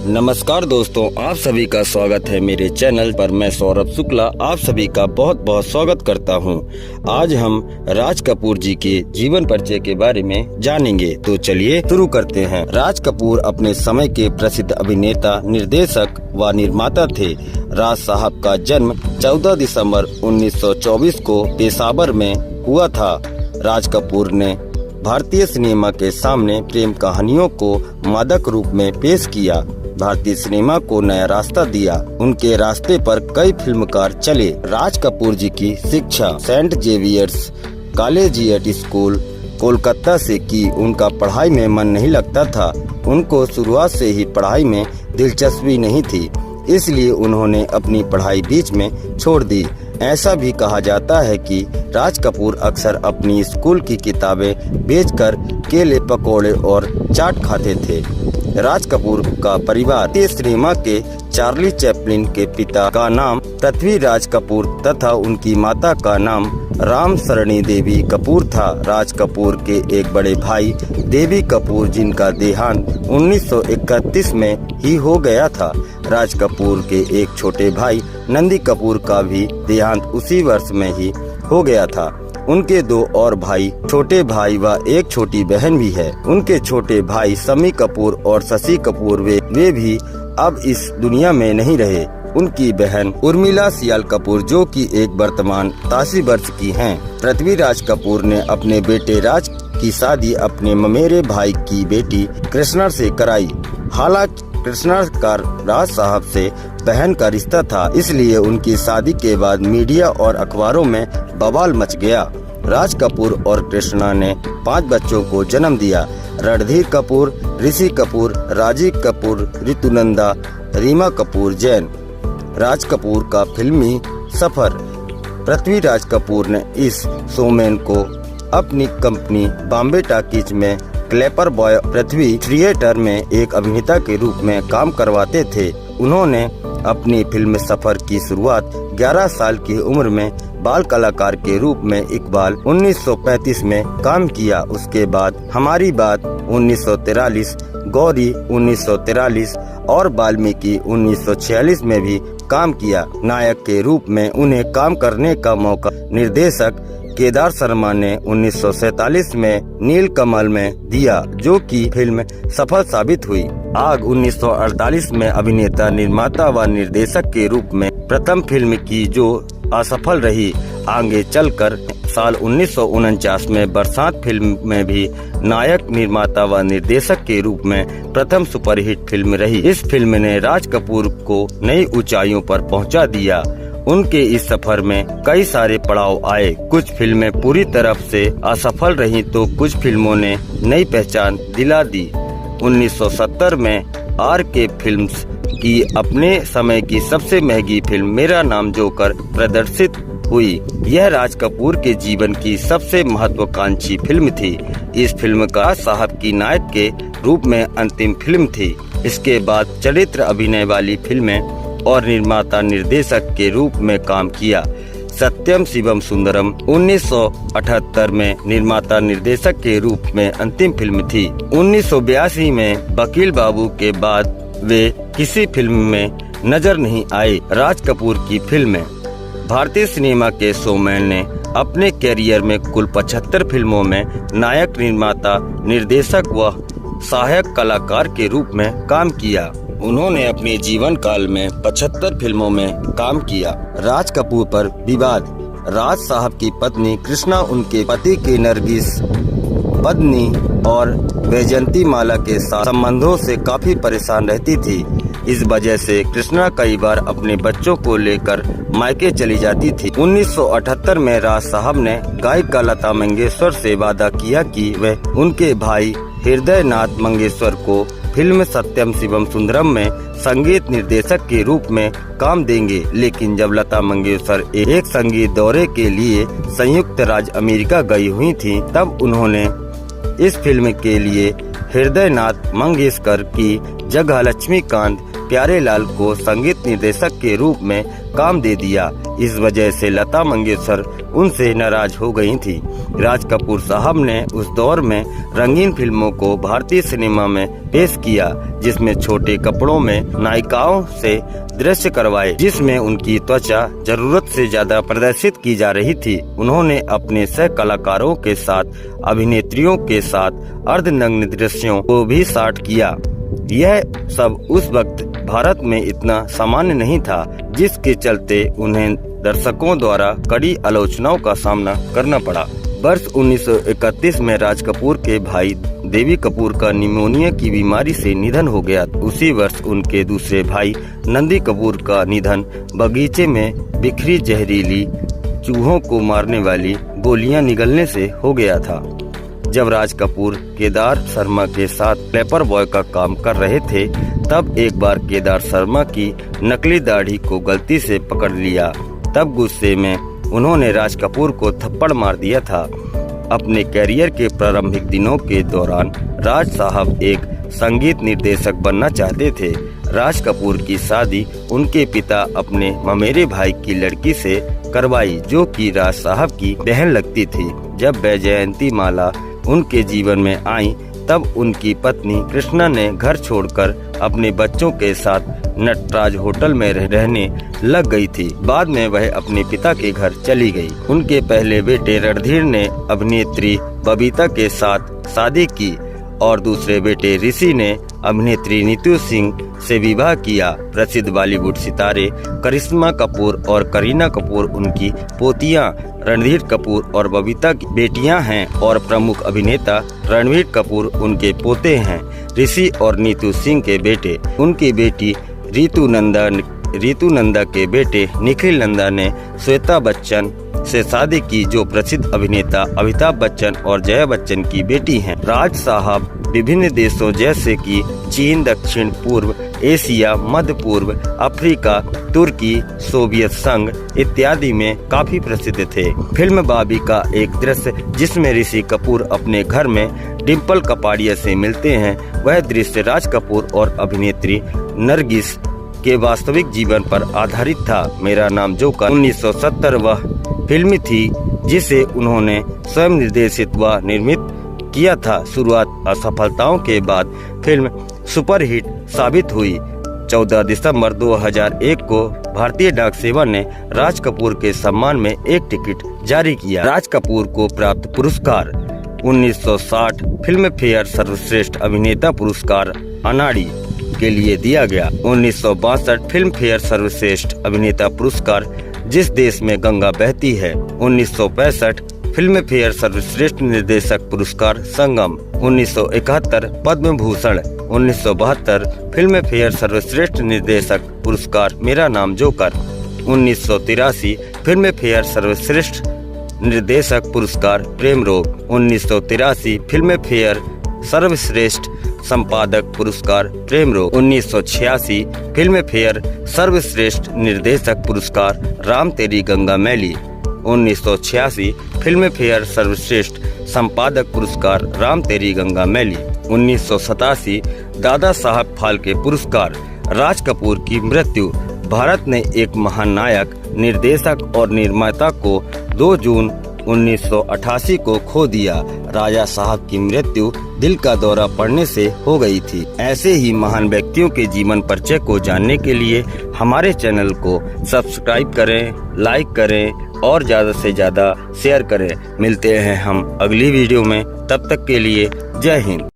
नमस्कार दोस्तों, आप सभी का स्वागत है मेरे चैनल पर। मैं सौरभ शुक्ला आप सभी का बहुत बहुत स्वागत करता हूं। आज हम राज कपूर जी के जीवन परिचय के बारे में जानेंगे, तो चलिए शुरू करते हैं। राज कपूर अपने समय के प्रसिद्ध अभिनेता, निर्देशक व निर्माता थे। राज साहब का जन्म 14 दिसंबर 1924 को पेशावर में हुआ था। राज कपूर ने भारतीय सिनेमा के सामने प्रेम कहानियों को मादक रूप में पेश किया, भारतीय सिनेमा को नया रास्ता दिया। उनके रास्ते पर कई फिल्मकार चले। राज कपूर जी की शिक्षा Saint Xavier's collegiate school Kolkata से की। उनका पढ़ाई में मन नहीं लगता था। उनको शुरुआत से ही पढ़ाई में दिलचस्पी नहीं थी, इसलिए उन्होंने अपनी पढ़ाई बीच में छोड़ दी। ऐसा भी कहा जाता है कि राज कपूर अक्सर अपनी स्कूल की किताबें बेचकर केले, पकोड़े और चाट खाते थे। राज कपूर का परिवार भारतीय सिनेमा के चार्ली चैपलिन के पिता का नाम पृथ्वीराज कपूर तथा उनकी माता का नाम राम सरणी देवी कपूर था। राज कपूर के एक बड़े भाई देवी कपूर, जिनका देहांत 1931 में ही हो गया था। राज कपूर के एक छोटे भाई नंदी कपूर का भी देहांत उसी वर्ष में ही हो गया था। उनके दो और भाई, छोटे भाई व एक छोटी बहन भी है। उनके छोटे भाई शम्मी कपूर और शशि कपूर वे भी अब इस दुनिया में नहीं रहे। उनकी बहन उर्मिला सियाल कपूर, जो कि एक वर्तमान 83 वर्ष की हैं। पृथ्वीराज कपूर ने अपने बेटे राज की शादी अपने ममेरे भाई की बेटी कृष्णा से कराई। हालांकि कृष्णा का राज साहब से बहन का रिश्ता था, इसलिए उनकी शादी के बाद मीडिया और अखबारों में बवाल मच गया। राज कपूर और कृष्णा ने 5 बच्चों को जन्म दिया। रणधीर कपूर, ऋषि कपूर, राजीव कपूर, ऋतुनंदा, रीमा कपूर जैन। राज कपूर का फिल्मी सफर। पृथ्वीराज कपूर ने इस शोमैन को अपनी कंपनी बॉम्बे टॉकीज में क्लेपर बॉय पृथ्वी थिएटर में एक अभिनेता के रूप में काम करवाते थे। उन्होंने अपनी फिल्म सफर की शुरुआत 11 साल की उम्र में बाल कलाकार के रूप में इकबाल 1935 में काम किया। उसके बाद हमारी बात 1943, गौरी 1943 और वाल्मीकि 1946 में भी काम किया। नायक के रूप में उन्हें काम करने का मौका निर्देशक केदार शर्मा ने 1947 में नीलकमल में दिया, जो कि फिल्म सफल साबित हुई। आग 1948 में अभिनेता, निर्माता व निर्देशक के रूप में प्रथम फिल्म की, जो असफल रही। आगे चलकर साल 1949 में बरसात फिल्म में भी नायक, निर्माता व निर्देशक के रूप में प्रथम सुपरहिट फिल्म रही। इस फिल्म ने राज कपूर को नई ऊंचाइयों पर पहुंचा दिया। उनके इस सफर में कई सारे पड़ाव आए। कुछ फिल्में पूरी तरफ से असफल रहीं, तो कुछ फिल्मों ने नई पहचान दिला दी। 1970 में RK फिल्म्स की अपने समय की सबसे महंगी फिल्म मेरा नाम जोकर प्रदर्शित हुई। यह राज कपूर के जीवन की सबसे महत्वाकांक्षी फिल्म थी। इस फिल्म का साहब की नायक के रूप में अंतिम फिल्म थी। इसके बाद चरित्र अभिनय वाली फिल्में और निर्माता, निर्देशक के रूप में काम किया। सत्यम शिवम सुंदरम 1978 में निर्माता, निर्देशक के रूप में अंतिम फिल्म थी। 1982 में वकील बाबू के बाद वे किसी फिल्म में नजर नहीं आए। राज कपूर की फिल्में। भारतीय सिनेमा के शोमैन ने अपने कैरियर में कुल 75 फिल्मों में नायक, निर्माता, निर्देशक व सहायक कलाकार के रूप में काम किया। उन्होंने अपने जीवन काल में 75 फिल्मों में काम किया। राज कपूर पर विवाद। राज साहब की पत्नी कृष्णा उनके पति की नरगिस पत्नी और वैजयंती माला के साथ संबंधों से काफी परेशान रहती थी। इस वजह से कृष्णा कई बार अपने बच्चों को लेकर मायके चली जाती थी। 1978 में राज साहब ने गायिका लता मंगेशकर से वादा किया कि वह उनके भाई हृदय नाथ मंगेशकर को फिल्म सत्यम शिवम सुंदरम में संगीत निर्देशक के रूप में काम देंगे। लेकिन जब लता मंगेशकर एक संगीत दौरे के लिए संयुक्त राज्य अमेरिका गई हुई थी, तब उन्होंने इस फिल्म के लिए हृदय नाथ मंगेशकर की जगह लक्ष्मीकांत प्यारेलाल को संगीत निर्देशक के रूप में काम दे दिया। इस वजह से लता मंगेशकर उनसे नाराज हो गई थी। राज कपूर साहब ने उस दौर में रंगीन फिल्मों को भारतीय सिनेमा में पेश किया, जिसमें छोटे कपड़ों में नायिकाओं से दृश्य करवाए, जिसमें उनकी त्वचा जरूरत से ज्यादा प्रदर्शित की जा रही थी। उन्होंने अपने सह कलाकारों के साथ अभिनेत्रियों के साथ अर्धनग्न दृश्यों को भी शॉट किया। यह सब उस वक्त भारत में इतना सामान्य नहीं था, जिसके चलते उन्हें दर्शकों द्वारा कड़ी आलोचनाओं का सामना करना पड़ा। वर्ष 1931 में राज कपूर के भाई देवी कपूर का निमोनिया की बीमारी से निधन हो गया। उसी वर्ष उनके दूसरे भाई नंदी कपूर का निधन बगीचे में बिखरी जहरीली चूहों को मारने वाली गोलियां निगलने से हो गया था। जब राज कपूर केदार शर्मा के साथ पेपर बॉय का काम कर रहे थे, तब एक बार केदार शर्मा की नकली दाढ़ी को गलती से पकड़ लिया। तब गुस्से में उन्होंने राज कपूर को थप्पड़ मार दिया था। अपने कैरियर के प्रारंभिक दिनों के दौरान राज साहब एक संगीत निर्देशक बनना चाहते थे। राज कपूर की शादी उनके पिता अपने ममेरे भाई की लड़की से करवाई, जो कि राज साहब की बहन लगती थी। जब वैजयंती माला उनके जीवन में आई, तब उनकी पत्नी कृष्णा ने घर छोड़कर अपने बच्चों के साथ नटराज होटल में रहने लग गई थी। बाद में वह अपने पिता के घर चली गई। उनके पहले बेटे रणधीर ने अभिनेत्री बबीता के साथ शादी की और दूसरे बेटे ऋषि ने अभिनेत्री नीतू सिंह से विवाह किया। प्रसिद्ध बॉलीवुड सितारे करिश्मा कपूर और करीना कपूर उनकी पोतियां, रणधीर कपूर और बबीता की बेटियां हैं और प्रमुख अभिनेता रणवीर कपूर उनके पोते हैं। ऋषि और नीतू सिंह के बेटे, उनकी बेटी रीतू नंदा के बेटे निखिल नंदा ने श्वेता बच्चन से शादी की, जो प्रसिद्ध अभिनेता अमिताभ बच्चन और जया बच्चन की बेटी हैं। राज साहब विभिन्न देशों जैसे कि चीन, दक्षिण पूर्व एशिया, मध्य पूर्व अफ्रीका, तुर्की, सोवियत संघ इत्यादि में काफी प्रसिद्ध थे। फिल्म बाबी का एक दृश्य जिसमें ऋषि कपूर अपने घर में डिम्पल कपाड़िया से मिलते हैं, वह दृश्य राज कपूर और अभिनेत्री नरगिस के वास्तविक जीवन पर आधारित था। मेरा नाम जोकर 1970 वह फिल्म थी जिसे उन्होंने स्वयं निर्देशित व निर्मित किया था। शुरुआत असफलताओं के बाद फिल्म सुपरहिट साबित हुई। 14 दिसंबर 2001 को भारतीय डाक सेवा ने राज कपूर के सम्मान में एक टिकट जारी किया। राज कपूर को प्राप्त पुरस्कार 1960 फिल्म फेयर सर्वश्रेष्ठ अभिनेता पुरस्कार अनाड़ी के लिए दिया गया। 1962 फिल्म फेयर सर्वश्रेष्ठ अभिनेता पुरस्कार जिस देश में गंगा बहती है। 1965 फिल्म फेयर सर्वश्रेष्ठ निर्देशक पुरस्कार संगम। 1971 पद्म भूषण। 1972 फिल्म फेयर सर्वश्रेष्ठ निर्देशक पुरस्कार मेरा नाम जोकर। 1983 फिल्म फेयर सर्वश्रेष्ठ निर्देशक पुरस्कार प्रेम रोग। 1983 फिल्म फेयर सर्वश्रेष्ठ संपादक पुरस्कार प्रेम रोग। 1986 फिल्म फेयर सर्वश्रेष्ठ निर्देशक पुरस्कार राम तेरी गंगा मैली। 1986 फिल्म फेयर सर्वश्रेष्ठ संपादक पुरस्कार राम तेरी गंगा मैली। 1987 दादा साहब फाल्के पुरस्कार। राज कपूर की मृत्यु। भारत ने एक महान नायक, निर्देशक और निर्माता को 2 जून 1988 को खो दिया। राजा साहब की मृत्यु दिल का दौरा पड़ने से हो गई थी। ऐसे ही महान व्यक्तियों के जीवन परिचय को जानने के लिए हमारे चैनल को सब्सक्राइब करें, लाइक करें और ज्यादा से ज्यादा शेयर करें। मिलते हैं हम अगली वीडियो में, तब तक के लिए जय हिंद।